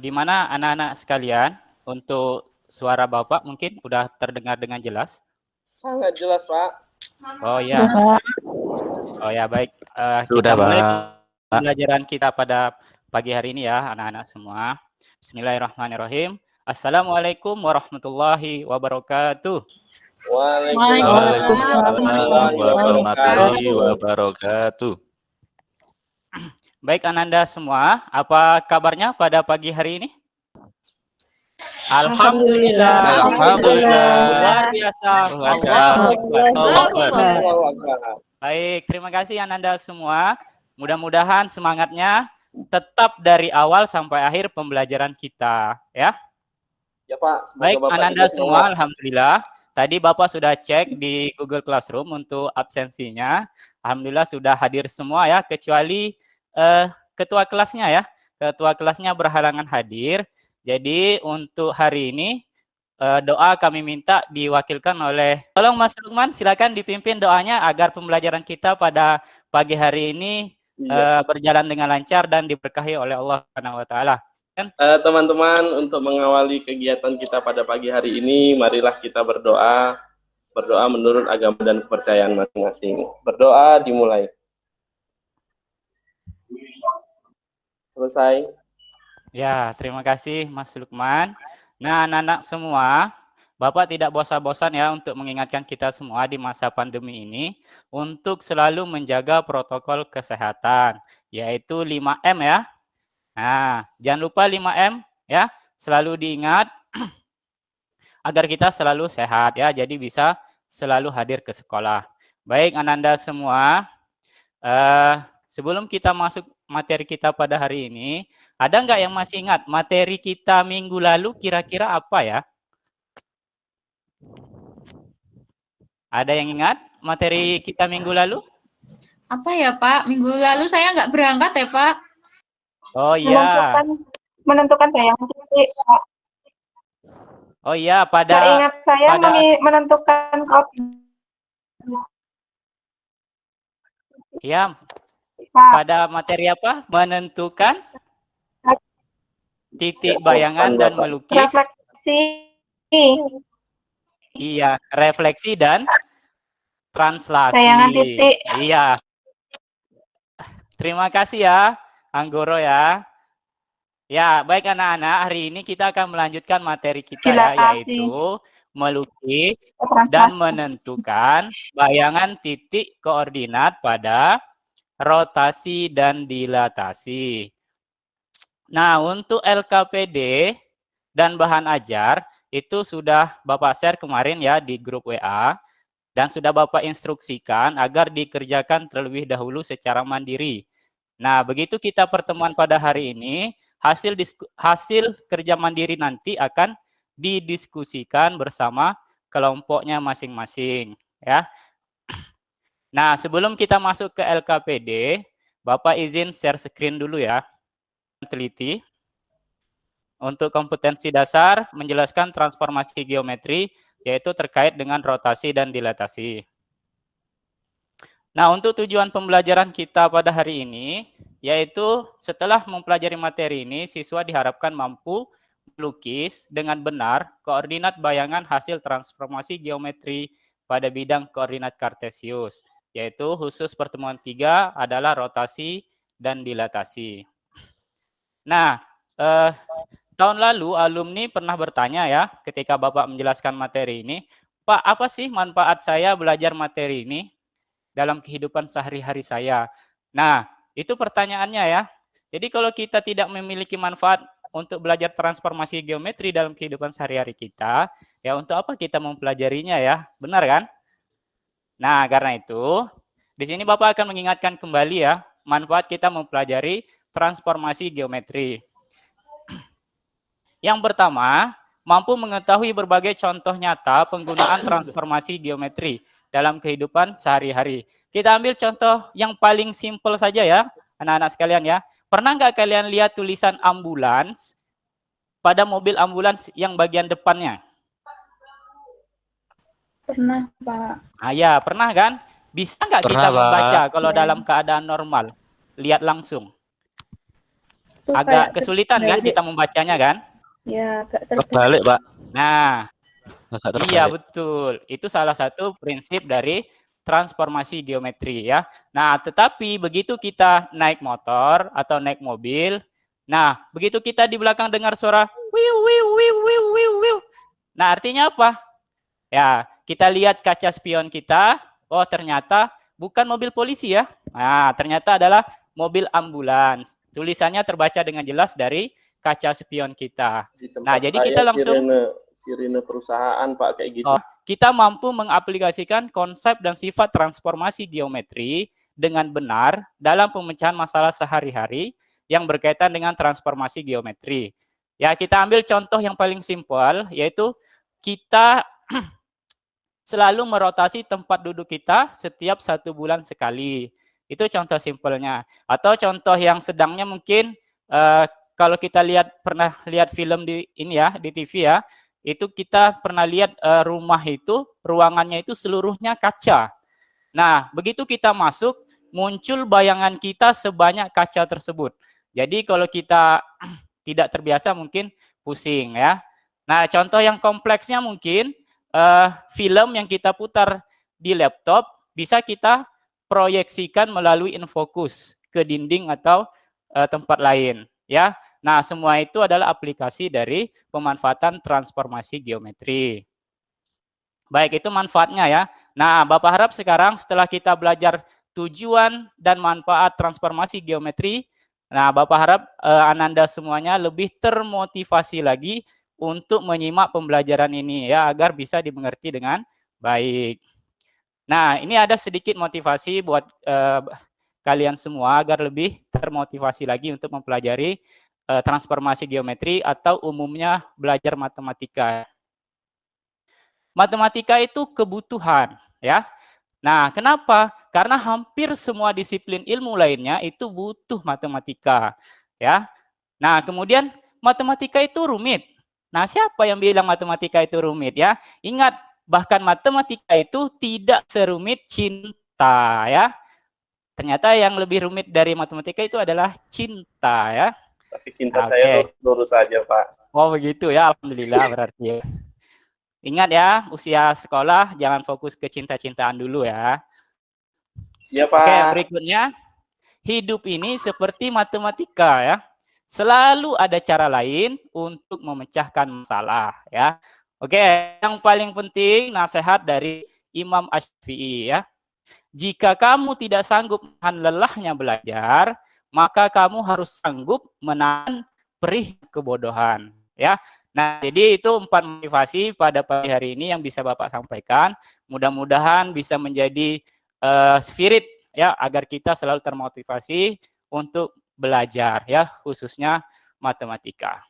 Gimana anak-anak sekalian? Untuk suara Bapak mungkin udah terdengar dengan jelas? Sangat jelas, Pak. Oh Sudah, ya, Pak. oh ya baik. Kita Sudah, mulai Pak. pembelajaran kita pada pagi hari ini ya, anak-anak semua. Bismillahirrahmanirrahim. Assalamualaikum warahmatullahi wabarakatuh. Waalaikumsalam warahmatullahi wabarakatuh. Baik Ananda semua, apa kabarnya pada pagi hari ini? Alhamdulillah. Alhamdulillah. Luar biasa. Allahu Allahu Akbar. Baik, terima kasih Ananda semua. Mudah-mudahan semangatnya tetap dari awal sampai akhir pembelajaran kita, ya. Ya, Pak. Semoga Baik, Bapak Ananda juga semua, alhamdulillah. Tadi Bapak sudah cek di Google Classroom untuk absensinya. Alhamdulillah sudah hadir semua ya, kecuali ketua kelasnya ya. Ketua kelasnya berhalangan hadir. Jadi untuk hari ini doa kami minta diwakilkan oleh, tolong Mas Lukman silakan dipimpin doanya agar pembelajaran kita pada pagi hari ini berjalan dengan lancar dan diberkahi oleh Allah Subhanahu wa taala. Teman-teman, untuk mengawali kegiatan kita pada pagi hari ini, marilah kita berdoa. Berdoa menurut agama dan kepercayaan masing-masing. Berdoa dimulai. Selesai. Ya, terima kasih Mas Lukman. Nah, anak-anak semua, Bapak tidak bosan-bosan ya untuk mengingatkan kita semua di masa pandemi ini untuk selalu menjaga protokol kesehatan, yaitu 5M ya. Nah, jangan lupa 5M ya, selalu diingat agar kita selalu sehat ya, jadi bisa selalu hadir ke sekolah. Baik, Ananda semua, sebelum kita masuk materi kita pada hari ini, ada nggak yang masih ingat materi kita minggu lalu kira-kira apa ya? Ada yang ingat materi kita minggu lalu? Apa ya, Pak? Minggu lalu saya nggak berangkat ya, Pak. Oh iya. Menentukan bayangan titik, Pak. Oh iya, pada Ingat saya menentukan koordinat. Ya, Pak. pada materi apa? Menentukan titik bayangan dan melukis. Refleksi. Iya, refleksi dan translasi. Bayangan titik. Iya. Terima kasih ya, Anggoro ya. Ya, baik anak-anak, hari ini kita akan melanjutkan materi kita ya, yaitu melukis dan menentukan bayangan titik koordinat pada rotasi dan dilatasi. Nah, untuk LKPD dan bahan ajar itu sudah Bapak share kemarin ya di grup WA dan sudah Bapak instruksikan agar dikerjakan terlebih dahulu secara mandiri. Nah, begitu kita pertemuan pada hari ini, hasil kerja mandiri nanti akan didiskusikan bersama kelompoknya masing-masing ya. Nah, sebelum kita masuk ke LKPD, Bapak izin share screen dulu ya. Teliti untuk kompetensi dasar menjelaskan transformasi geometri yaitu terkait dengan rotasi dan dilatasi. Nah, untuk tujuan pembelajaran kita pada hari ini yaitu setelah mempelajari materi ini, siswa diharapkan mampu melukis dengan benar koordinat bayangan hasil transformasi geometri pada bidang koordinat kartesius, yaitu khusus pertemuan 3 adalah rotasi dan dilatasi. Nah, tahun lalu alumni pernah bertanya ya ketika Bapak menjelaskan materi ini, Pak, apa sih manfaat saya belajar materi ini dalam kehidupan sehari-hari saya? Nah, itu pertanyaannya ya. Jadi kalau kita tidak memiliki manfaat untuk belajar transformasi geometri dalam kehidupan sehari-hari kita, ya untuk apa kita mempelajarinya ya? Benar kan? Nah, karena itu, di sini Bapak akan mengingatkan kembali ya, manfaat kita mempelajari transformasi geometri. Yang pertama, mampu mengetahui berbagai contoh nyata penggunaan transformasi geometri dalam kehidupan sehari-hari. Kita ambil contoh yang paling simpel saja ya, anak-anak sekalian ya. Pernah nggak kalian lihat tulisan ambulans pada mobil ambulans yang bagian depannya? Pernah, Pak. Ah ya, pernah kan? Bisa nggak kita membaca kalau dalam keadaan normal? Lihat langsung. Tuh Agak kayak kesulitan kan terbalik. kita membacanya kan? Ya, agak Terbalik, Pak. Nah, Agak iya terbalik. betul. Itu salah satu prinsip dari transformasi geometri ya. Nah, tetapi begitu kita naik motor atau naik mobil, nah begitu kita di belakang dengar suara wiu wiu wiu wiu wiu wiu. Nah, artinya apa? Ya, kita lihat kaca spion kita, oh ternyata bukan mobil polisi ya. Nah, ternyata adalah mobil ambulans. Tulisannya terbaca dengan jelas dari kaca spion kita. Di tempat Nah, jadi saya kita langsung sirine perusahaan, Pak, kayak gitu. kita mampu mengaplikasikan konsep dan sifat transformasi geometri dengan benar dalam pemecahan masalah sehari-hari yang berkaitan dengan transformasi geometri. Ya, kita ambil contoh yang paling simpel, yaitu kita selalu merotasi tempat duduk kita setiap 1 bulan sekali. Itu contoh simpelnya. Atau contoh yang sedangnya mungkin kalau kita pernah lihat film di ini ya, di TV ya, itu kita pernah lihat rumah itu, ruangannya itu seluruhnya kaca. Nah, begitu kita masuk, muncul bayangan kita sebanyak kaca tersebut. Jadi kalau kita tidak terbiasa mungkin pusing ya. Nah, contoh yang kompleksnya mungkin film yang kita putar di laptop bisa kita proyeksikan melalui infocus ke dinding atau tempat lain ya. Nah, semua itu adalah aplikasi dari pemanfaatan transformasi geometri. Baik, itu manfaatnya ya. Nah, Bapak harap sekarang setelah kita belajar tujuan dan manfaat transformasi geometri, nah Bapak harap Ananda semuanya lebih termotivasi lagi untuk menyimak pembelajaran ini ya, agar bisa dimengerti dengan baik. Nah, ini ada sedikit motivasi buat kalian semua agar lebih termotivasi lagi untuk mempelajari transformasi geometri atau umumnya belajar matematika. Matematika itu kebutuhan ya. Nah, kenapa? Karena hampir semua disiplin ilmu lainnya itu butuh matematika ya. Nah, kemudian matematika itu rumit. Nah, siapa yang bilang matematika itu rumit ya? Ingat, bahkan matematika itu tidak serumit cinta ya. Ternyata yang lebih rumit dari matematika itu adalah cinta ya. Tapi cinta saya lurus saja, Pak. Oh begitu ya, alhamdulillah berarti ya. Ingat ya, usia sekolah jangan fokus ke cinta-cintaan dulu ya. Iya, Pak. Oke, berikutnya. Hidup ini seperti matematika ya. Selalu ada cara lain untuk memecahkan masalah ya. Oke, yang paling penting nasihat dari Imam Asy-Syafi'i ya. Jika kamu tidak sanggup menahan lelahnya belajar, maka kamu harus sanggup menahan perih kebodohan ya. Nah, jadi itu 4 motivasi pada pagi hari ini yang bisa Bapak sampaikan. Mudah-mudahan bisa menjadi spirit ya, agar kita selalu termotivasi untuk belajar ya, khususnya matematika.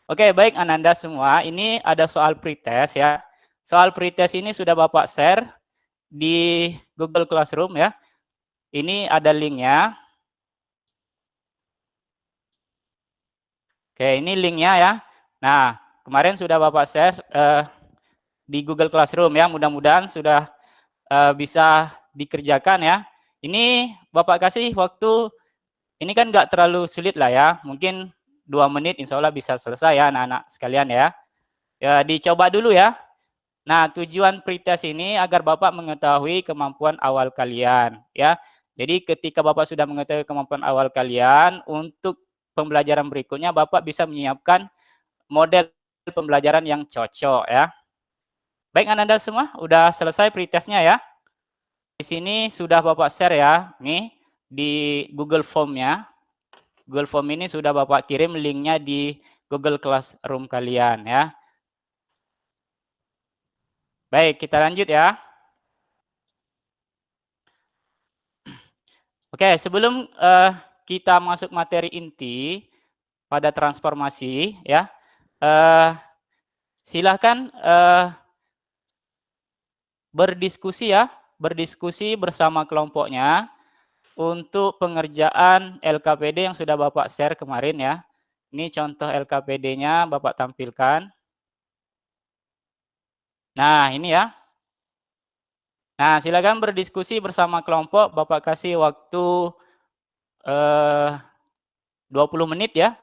Oke, baik Ananda semua, ini ada soal pretest ya. Soal pretest ini sudah Bapak share di Google Classroom ya. Ini ada linknya. Oke, ini linknya ya. Nah, kemarin sudah Bapak share di Google Classroom ya. Mudah-mudahan sudah bisa dikerjakan ya. Ini Bapak kasih waktu, ini kan nggak terlalu sulit lah ya. Mungkin 2 menit insya Allah bisa selesai ya anak-anak sekalian ya. Ya, dicoba dulu ya. Nah, tujuan pretest ini agar Bapak mengetahui kemampuan awal kalian ya. Jadi ketika Bapak sudah mengetahui kemampuan awal kalian, untuk pembelajaran berikutnya Bapak bisa menyiapkan model pembelajaran yang cocok ya. Baik Ananda semua, udah selesai pretestnya ya. Di sini sudah Bapak share ya, nih di Google Form-nya. Google Form ini sudah Bapak kirim linknya di Google Classroom kalian ya. Baik, kita lanjut ya. Oke, sebelum kita masuk materi inti pada transformasi ya, silakan berdiskusi ya, berdiskusi bersama kelompoknya untuk pengerjaan LKPD yang sudah Bapak share kemarin ya. Ini contoh LKPD-nya Bapak tampilkan. Nah, ini ya. Nah, silakan berdiskusi bersama kelompok. Bapak kasih waktu 20 menit ya.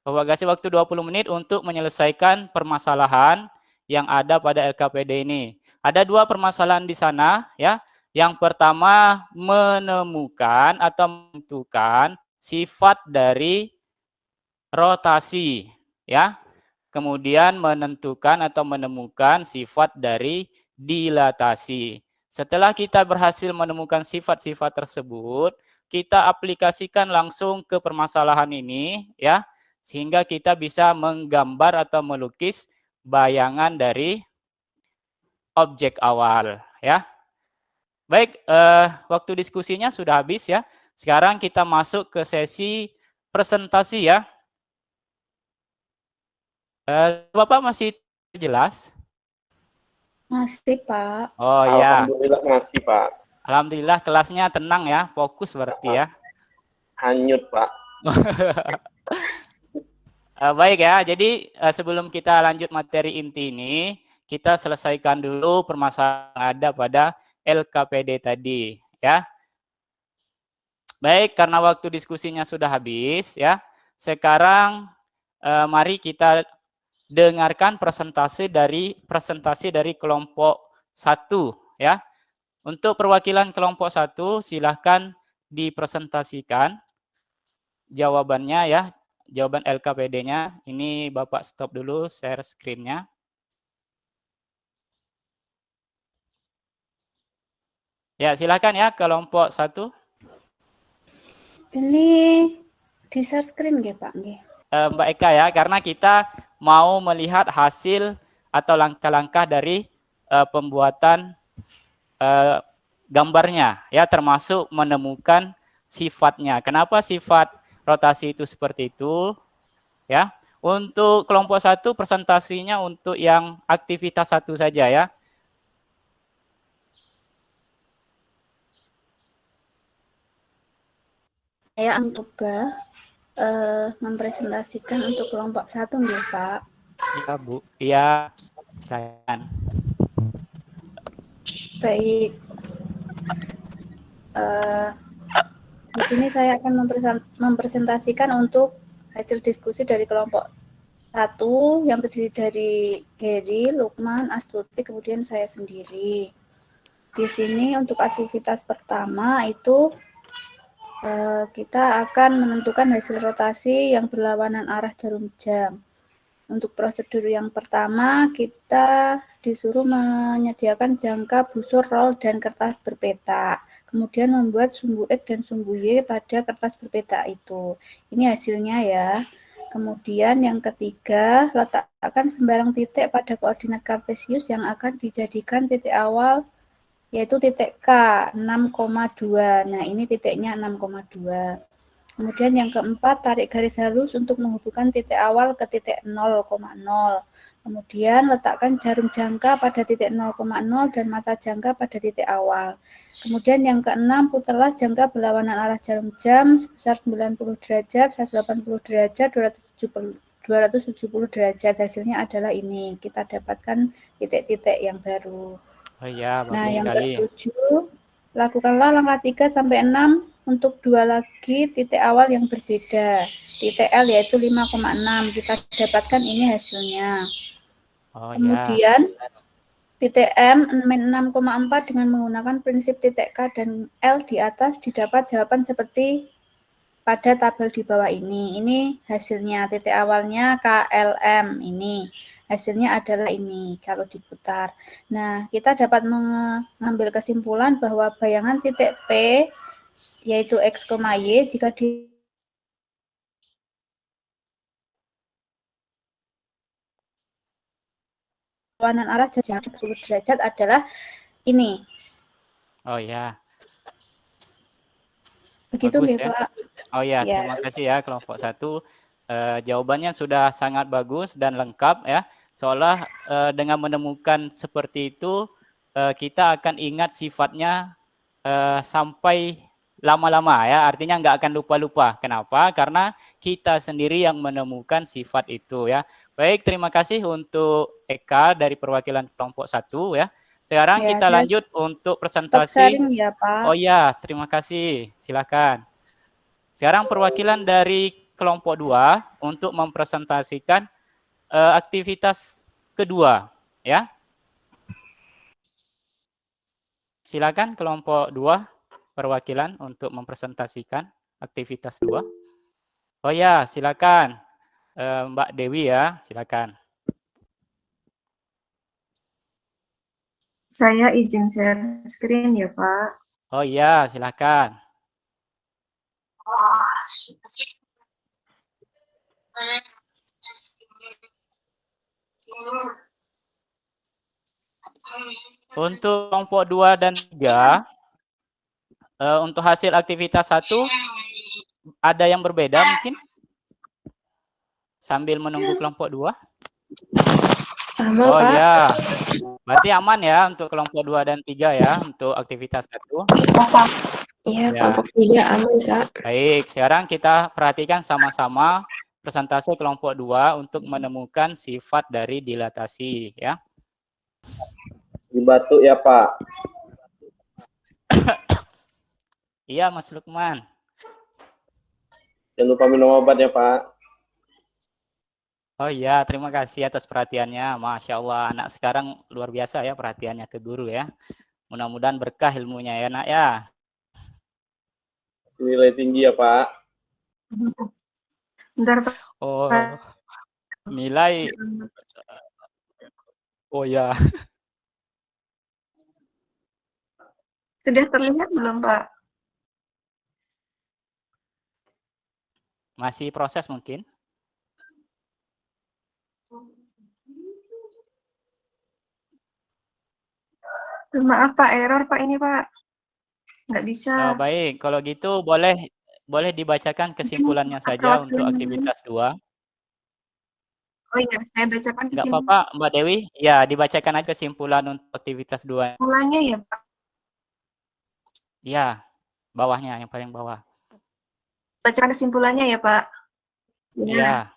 Bapak kasih waktu 20 menit untuk menyelesaikan permasalahan yang ada pada LKPD ini. Ada 2 permasalahan di sana ya. Yang pertama menemukan atau menentukan sifat dari rotasi ya. Kemudian menentukan atau menemukan sifat dari dilatasi. Setelah kita berhasil menemukan sifat-sifat tersebut, kita aplikasikan langsung ke permasalahan ini ya, sehingga kita bisa menggambar atau melukis bayangan dari objek awal ya. Baik, waktu diskusinya sudah habis ya. Sekarang kita masuk ke sesi presentasi ya. Bapak masih jelas? Masih, Pak. Oh ya, Alhamdulillah masih, Pak. alhamdulillah kelasnya tenang ya, fokus berarti ya. Hanyut, Pak. Baik ya, jadi sebelum kita lanjut materi inti ini, kita selesaikan dulu permasalahan yang ada pada LKPD tadi ya. Baik, karena waktu diskusinya sudah habis ya. Sekarang mari kita dengarkan presentasi dari kelompok 1 ya. Untuk perwakilan kelompok 1 silahkan dipresentasikan jawabannya ya, jawaban LKPD-nya. Ini Bapak stop dulu share screen-nya. Ya, silakan ya kelompok 1. Ini di share screen nggih, Pak? Nggih. Mbak Eka ya, karena kita mau melihat hasil atau langkah-langkah dari pembuatan gambarnya ya, termasuk menemukan sifatnya. Kenapa sifat rotasi itu seperti itu ya? Untuk kelompok 1 presentasinya untuk yang aktivitas 1 saja ya. Saya mencoba mempresentasikan untuk kelompok 1 nggih, Pak. Iya, Bu. Iya, silakan. Baik. Di sini saya akan mempresentasikan untuk hasil diskusi dari kelompok 1 yang terdiri dari Gary, Lukman, Astuti, kemudian saya sendiri. Di sini untuk aktivitas pertama itu kita akan menentukan hasil rotasi yang berlawanan arah jarum jam. Untuk prosedur yang pertama, kita disuruh menyediakan jangka busur roll dan kertas berpeta. Kemudian membuat sumbu X dan sumbu Y pada kertas berpeta itu. Ini hasilnya ya. Kemudian yang ketiga, letakkan sembarang titik pada koordinat kartesius yang akan dijadikan titik awal, yaitu titik K 6,2. Nah, ini titiknya 6,2. Kemudian yang keempat, tarik garis halus untuk menghubungkan titik awal ke titik 0,0. Kemudian letakkan jarum jangka pada titik 0,0 dan mata jangka pada titik awal. Kemudian yang keenam, putarlah jangka berlawanan arah jarum jam sebesar 90 derajat, 180 derajat, 270 derajat. Hasilnya adalah ini. Kita dapatkan titik-titik yang baru. Oh iya, bagus Nah, yang sekali. ketujuh, lakukanlah langkah 3 sampai 6 untuk 2 lagi titik awal yang berbeda. Titik L yaitu 5,6. Kita dapatkan ini hasilnya. Oh Kemudian titik M 6,4 dengan menggunakan prinsip titik K dan L di atas didapat jawaban seperti pada tabel di bawah ini. Ini hasilnya, titik awalnya KLM ini. Hasilnya adalah ini kalau diputar. Nah, kita dapat mengambil kesimpulan bahwa bayangan titik P yaitu X, Y jika di berlawanan arah jarum 10 derajat adalah ini. Oh ya. Begitu Bagus nggih, ya. Pak? Oh ya, Ya. terima kasih ya kelompok 1. Jawabannya sudah sangat bagus dan lengkap ya. Seolah dengan menemukan seperti itu kita akan ingat sifatnya sampai lama-lama ya. Artinya nggak akan lupa-lupa. Kenapa? Karena kita sendiri yang menemukan sifat itu ya. Baik, terima kasih untuk Eka dari perwakilan kelompok 1 ya. Sekarang Ya, kita saya lanjut untuk stop presentasi. sharing ya, Pak. Oh ya, terima kasih. Silakan. Sekarang perwakilan dari kelompok 2 untuk mempresentasikan aktivitas kedua, ya. Silakan kelompok 2 perwakilan untuk mempresentasikan aktivitas 2. Oh ya, silakan Mbak Dewi ya, silakan. Saya izin share screen ya, Pak. Oh iya, silakan. Untuk kelompok 2 dan 3, untuk hasil aktivitas 1, ada yang berbeda mungkin? Sambil menunggu kelompok 2. Sama, Oh Pak. ya, berarti aman ya untuk kelompok 2 dan 3 ya, untuk aktivitas 1. Iya, Ya. kelompok 3 aman, Kak. Baik, sekarang kita perhatikan sama-sama presentasi kelompok 2 untuk menemukan sifat dari dilatasi ya. Dibatuk ya, Pak. Iya, Mas Lukman. Jangan lupa minum obat ya, Pak. Oh iya, terima kasih atas perhatiannya. Masya Allah, anak sekarang luar biasa ya perhatiannya ke guru ya. Mudah-mudahan berkah ilmunya ya, nak ya. Nilai tinggi ya, Pak. Bentar, Pak. Oh, nilai. Oh ya. Sudah terlihat belum, Pak? Masih proses mungkin. Maaf, Pak. Error, Pak. Ini, Pak. Nggak bisa. Baik, kalau gitu boleh dibacakan kesimpulannya saja untuk aktivitas 2. Oh iya, saya bacakan Nggak apa-apa, Mbak Dewi. Ya, dibacakan aja kesimpulan untuk aktivitas 2. kesimpulannya ya, Pak. Ya, bawahnya, yang paling bawah. Bacakan kesimpulannya ya, Pak. Ya.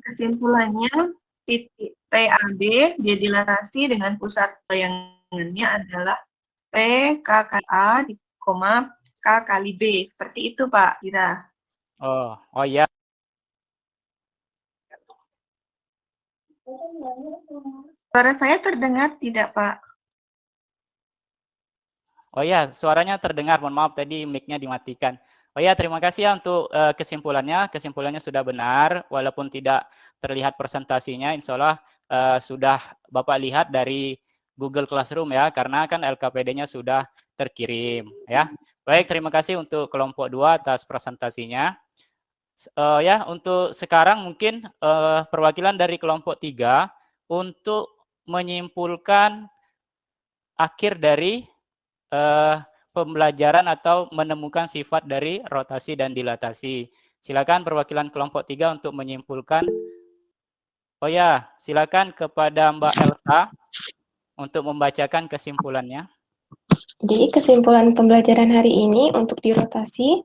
Kesimpulannya, titik PAB didilatasi dengan pusat bayangannya adalah P K kali A, K kali B. Seperti itu, Pak, kira. Oh ya. Suara saya terdengar tidak, Pak? Oh ya, suaranya terdengar. Mohon maaf tadi mic-nya dimatikan. Oh ya, terima kasih ya untuk kesimpulannya. Kesimpulannya sudah benar, walaupun tidak terlihat presentasinya. Insya Allah sudah Bapak lihat dari Google Classroom ya, karena kan LKPD-nya sudah terkirim ya. Baik, terima kasih untuk kelompok 2 atas presentasinya. Ya, untuk sekarang mungkin perwakilan dari kelompok 3 untuk menyimpulkan akhir dari pembelajaran atau menemukan sifat dari rotasi dan dilatasi. Silakan perwakilan kelompok 3 untuk menyimpulkan. Oh ya, silakan kepada Mbak Elsa untuk membacakan kesimpulannya. Jadi kesimpulan pembelajaran hari ini untuk dirotasi,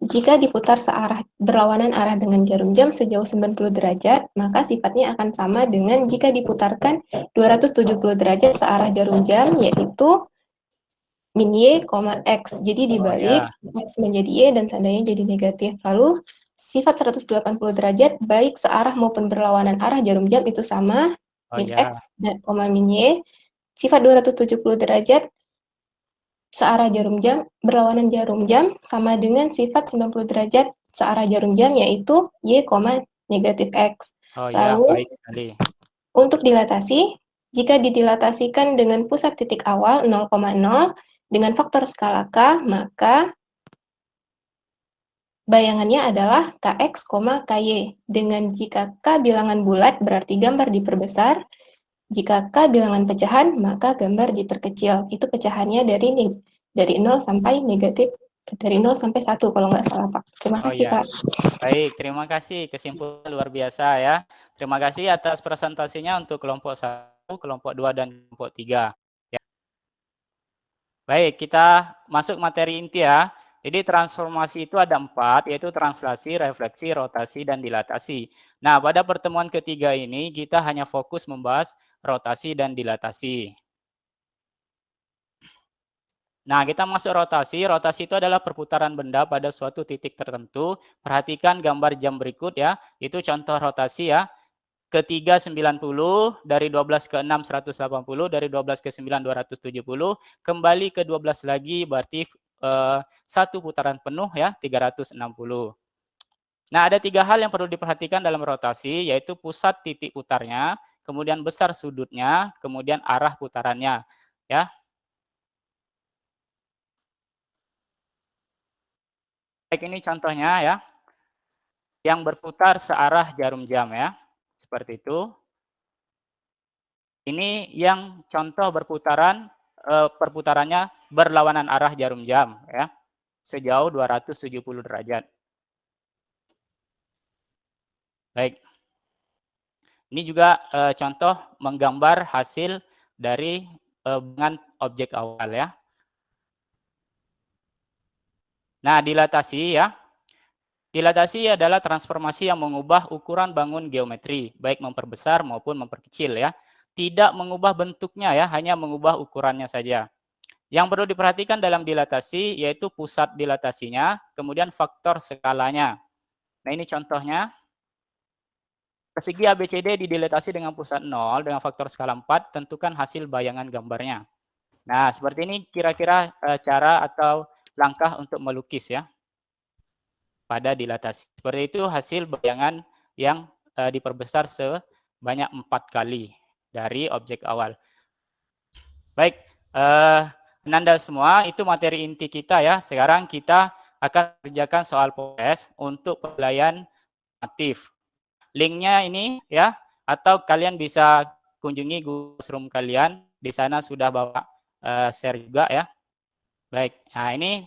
jika diputar searah berlawanan arah dengan jarum jam sejauh 90 derajat, maka sifatnya akan sama dengan jika diputarkan 270 derajat searah jarum jam, yaitu min Y, X. Jadi dibalik, X menjadi Y dan tandanya jadi negatif. Lalu sifat 180 derajat baik searah maupun berlawanan arah jarum jam itu sama, min X dan min Y. Sifat 270 derajat searah jarum jam, berlawanan jarum jam sama dengan sifat 90 derajat searah jarum jam, yaitu Y, negatif X. Lalu, baik sekali. Untuk dilatasi, jika didilatasikan dengan pusat titik awal 0,0 dengan faktor skala K, maka bayangannya adalah Kx, Ky. Dengan jika K bilangan bulat berarti gambar diperbesar, jika K bilangan pecahan maka gambar diperkecil. Itu pecahannya dari 0 sampai negatif, dari 0 sampai 1 kalau nggak salah, Pak. Terima kasih, Pak. Baik, terima kasih. Kesimpulan luar biasa ya. Terima kasih atas presentasinya untuk kelompok 1, kelompok 2, dan kelompok 3. Ya. Baik, kita masuk materi inti ya. Jadi transformasi itu ada 4, yaitu translasi, refleksi, rotasi, dan dilatasi. Nah, pada pertemuan ketiga ini kita hanya fokus membahas rotasi dan dilatasi. Nah, kita masuk rotasi. Rotasi itu adalah perputaran benda pada suatu titik tertentu. Perhatikan gambar jam berikut ya. Itu contoh rotasi ya. Ke 3 90, dari 12 ke 6 180, dari 12 ke 9 270, kembali ke 12 lagi berarti satu putaran penuh ya 360. Nah, ada 3 hal yang perlu diperhatikan dalam rotasi, yaitu pusat titik putarnya, kemudian besar sudutnya, kemudian arah putarannya ya. Baik, ini contohnya ya. Yang berputar searah jarum jam ya. Seperti itu. Ini yang contoh berputaran, perputarannya berlawanan arah jarum jam ya. Sejauh 270 derajat. Baik. Ini juga contoh menggambar hasil dari dengan objek awal ya. Nah, dilatasi ya. Dilatasi adalah transformasi yang mengubah ukuran bangun geometri, baik memperbesar maupun memperkecil ya. Tidak mengubah bentuknya ya, hanya mengubah ukurannya saja. Yang perlu diperhatikan dalam dilatasi yaitu pusat dilatasinya, kemudian faktor skalanya. Nah, ini contohnya. Persegi ABCD didilatasi dengan pusat 0 dengan faktor skala 4, tentukan hasil bayangan gambarnya. Nah, seperti ini kira-kira cara atau langkah untuk melukis ya pada dilatasi. Seperti itu hasil bayangan yang diperbesar sebanyak 4 kali dari objek awal. Baik, Nanda semua, itu materi inti kita ya. Sekarang kita akan kerjakan soal POS untuk penilaian formatif. Linknya ini ya, atau kalian bisa kunjungi Google Classroom kalian. Di sana sudah bawa share juga ya. Baik, nah ini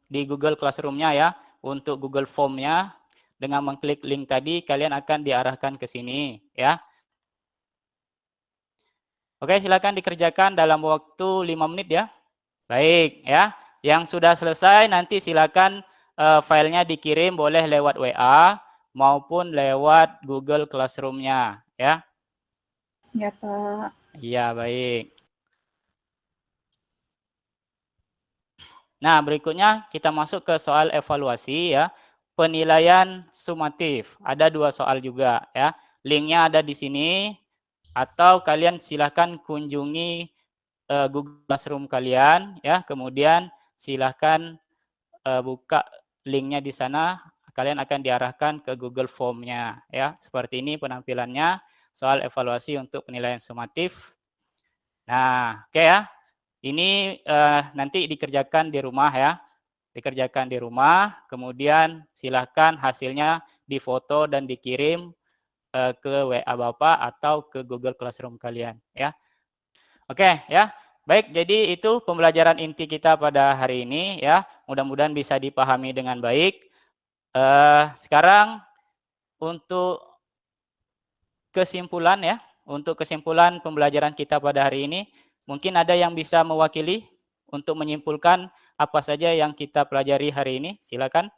di Google Classroom-nya ya. Untuk Google Form-nya, dengan mengklik link tadi, kalian akan diarahkan ke sini ya. Oke, silakan dikerjakan dalam waktu 5 menit ya. Baik ya, yang sudah selesai nanti silakan filenya dikirim boleh lewat WA maupun lewat Google Classroom-nya ya. Ya, Pak. Iya, baik. Nah, berikutnya kita masuk ke soal evaluasi ya. Penilaian sumatif. Ada 2 soal juga ya. Linknya ada di sini atau kalian silakan kunjungi Google Classroom kalian ya. Kemudian silakan buka linknya di sana. Kalian akan diarahkan ke Google Form-nya ya. Seperti ini penampilannya soal evaluasi untuk penilaian sumatif. Nah, oke ya. Ini nanti dikerjakan di rumah ya. Dikerjakan di rumah, kemudian silakan hasilnya difoto dan dikirim ke WA Bapak atau ke Google Classroom kalian ya. Oke ya. Baik, jadi itu pembelajaran inti kita pada hari ini ya. Mudah-mudahan bisa dipahami dengan baik. Sekarang untuk kesimpulan ya, untuk kesimpulan pembelajaran kita pada hari ini, mungkin ada yang bisa mewakili untuk menyimpulkan apa saja yang kita pelajari hari ini. Silakan.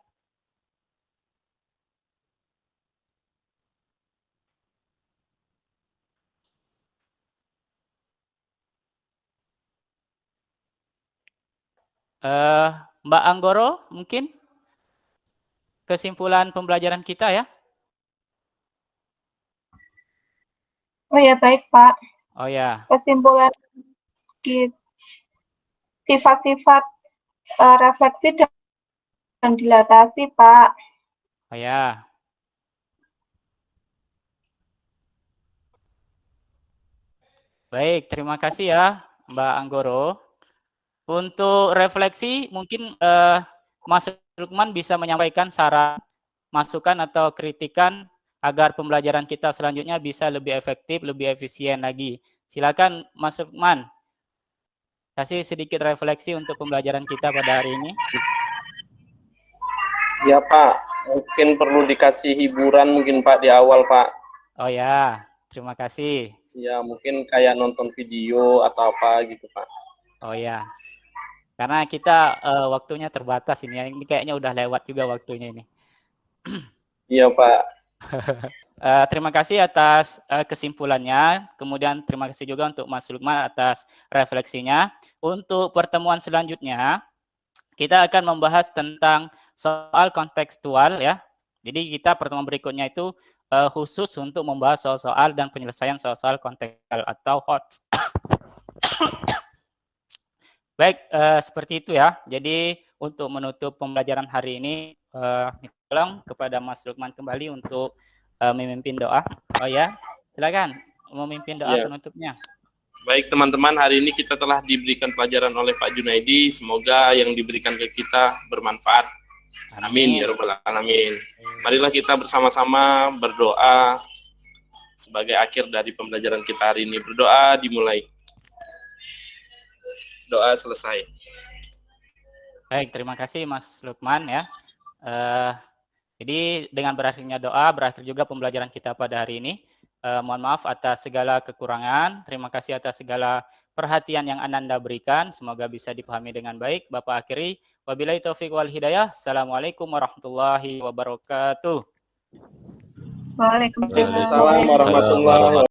Mbak Anggoro, mungkin kesimpulan pembelajaran kita ya. Oh ya, baik Pak. Oh ya. Kesimpulan sifat-sifat refleksi dan dilatasi, Pak. Oh ya. Baik, terima kasih ya Mbak Anggoro. Untuk refleksi mungkin Mas Lukman bisa menyampaikan saran, masukan atau kritikan agar pembelajaran kita selanjutnya bisa lebih efektif, lebih efisien lagi. Silakan Mas Lukman. Kasih sedikit refleksi untuk pembelajaran kita pada hari ini. Ya Pak, mungkin perlu dikasih hiburan mungkin Pak di awal Pak. Oh ya, terima kasih. Ya mungkin kayak nonton video atau apa gitu Pak. Oh ya, karena kita waktunya terbatas ini. Ini kayaknya udah lewat juga waktunya ini. Iya Pak. Terima kasih atas kesimpulannya. Kemudian terima kasih juga untuk Mas Lukman atas refleksinya. Untuk pertemuan selanjutnya, kita akan membahas tentang soal kontekstual ya. Jadi kita pertemuan berikutnya itu khusus untuk membahas soal-soal dan penyelesaian soal-soal kontekstual atau HOTS. Baik, seperti itu ya. Jadi untuk menutup pembelajaran hari ini, tolong kepada Mas Lukman kembali untuk memimpin doa. Oh ya, silakan memimpin doa penutupnya. Baik teman-teman, hari ini kita telah diberikan pelajaran oleh Pak Junaidi. Semoga yang diberikan ke kita bermanfaat. Amin ya rabbal alamin. Marilah kita bersama-sama berdoa sebagai akhir dari pembelajaran kita hari ini. Berdoa dimulai. Doa selesai. Baik, terima kasih Mas Lukman ya. Jadi dengan berakhirnya doa, berakhir juga pembelajaran kita pada hari ini. Mohon maaf atas segala kekurangan. Terima kasih atas segala perhatian yang Ananda berikan. Semoga bisa dipahami dengan baik. Bapak akhiri, wabillahi taufiq wal hidayah. Assalamualaikum warahmatullahi wabarakatuh. Waalaikumsalam. Waalaikumsalam warahmatullahi wabarakatuh.